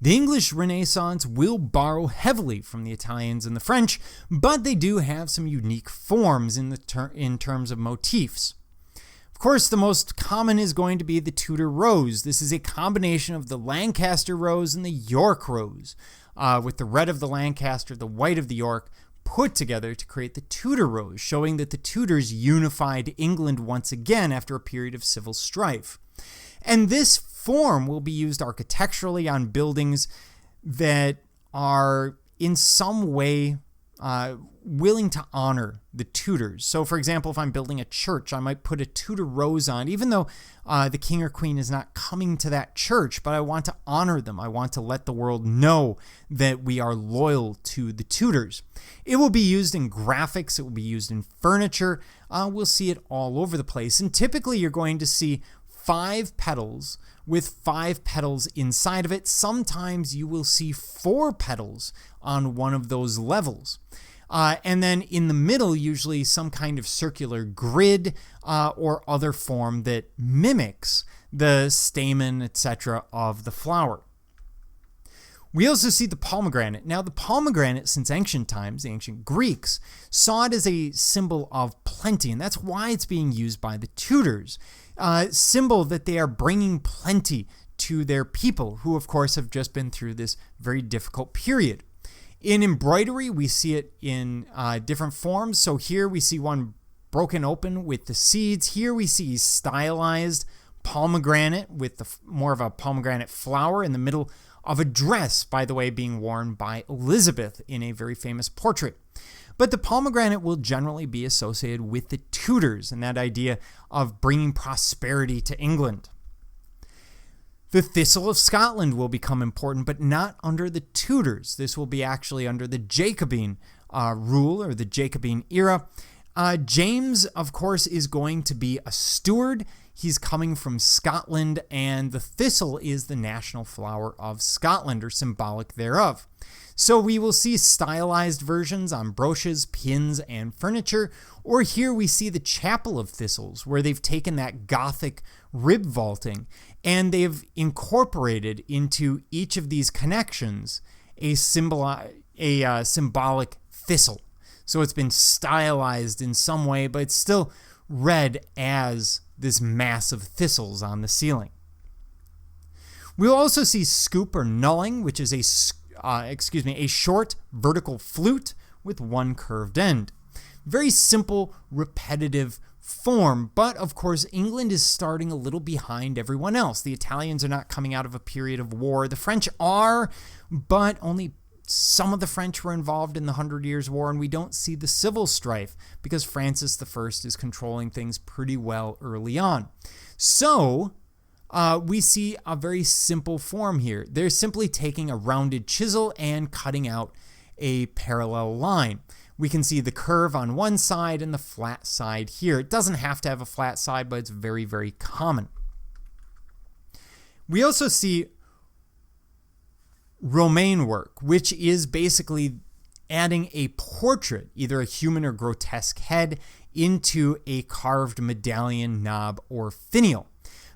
The English Renaissance will borrow heavily from the Italians and the French, but they do have some unique forms in terms of motifs. Of course, the most common is going to be the Tudor Rose. This is a combination of the Lancaster Rose and the York Rose, with the red of the Lancaster, the white of the York, put together to create the Tudor Rose, showing that the Tudors unified England once again after a period of civil strife. And this form will be used architecturally on buildings that are in some way willing to honor the Tudors. So, for example, if I'm building a church, I might put a Tudor Rose on, even though the king or queen is not coming to that church, but I want to honor them. I want to let the world know that we are loyal to the Tudors. It will be used in graphics. It will be used in furniture. We'll see it all over the place. And typically you're going to see 5 petals with 5 petals inside of it. Sometimes you will see 4 petals on one of those levels. And then in the middle, usually some kind of circular grid or other form that mimics the stamen, etc. of the flower. We also see the pomegranate. Now, the pomegranate, since ancient times, the ancient Greeks, saw it as a symbol of plenty, and that's why it's being used by the Tudors. Symbol that they are bringing plenty to their people, who, of course, have just been through this very difficult period. In embroidery, we see it in different forms. So here we see one broken open with the seeds. Here we see stylized pomegranate with more of a pomegranate flower in the middle of a dress, by the way, being worn by Elizabeth in a very famous portrait. But the pomegranate will generally be associated with the Tudors and that idea of bringing prosperity to England. The Thistle of Scotland will become important, but not under the Tudors. This will be actually under the Jacobean rule or the Jacobean era. James, of course, is going to be a steward. He's coming from Scotland, and the thistle is the national flower of Scotland, or symbolic thereof. So we will see stylized versions on brooches, pins, and furniture, or here we see the Chapel of Thistles, where they've taken that Gothic rib vaulting, and they've incorporated into each of these connections a symbolic thistle. So it's been stylized in some way, but it's still read as this mass of thistles on the ceiling. We'll also see scoop or nulling, which is a short vertical flute with one curved end. Very simple, repetitive form, but of course England is starting a little behind everyone else. The Italians are not coming out of a period of war. The French are, but only some of the French were involved in the 100 Years' War, and we don't see the civil strife because Francis I is controlling things pretty well early on. So we see a very simple form here. They're simply taking a rounded chisel and cutting out a parallel line. We can see the curve on one side and the flat side here. It doesn't have to have a flat side, but it's very, very common. We also see romaine work, which is basically adding a portrait, either a human or grotesque head, into a carved medallion, knob, or finial.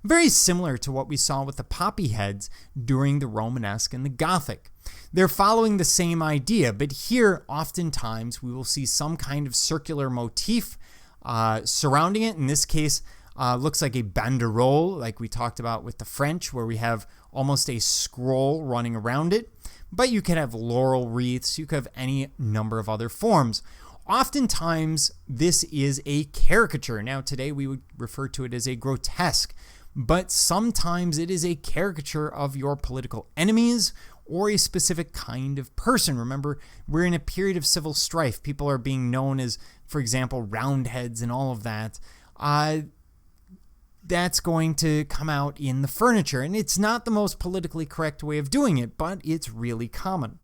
Very similar to what we saw with the poppy heads during the Romanesque and the Gothic. They're following the same idea, but here oftentimes we will see some kind of circular motif surrounding it. In this case, looks like a banderole, like we talked about with the French, where we have almost a scroll running around it. But you can have laurel wreaths, you could have any number of other forms. Oftentimes, this is a caricature. Now, today we would refer to it as a grotesque, but sometimes it is a caricature of your political enemies or a specific kind of person. Remember, we're in a period of civil strife. People are being known as, for example, roundheads and all of that. That's going to come out in the furniture. And it's not the most politically correct way of doing it, but it's really common.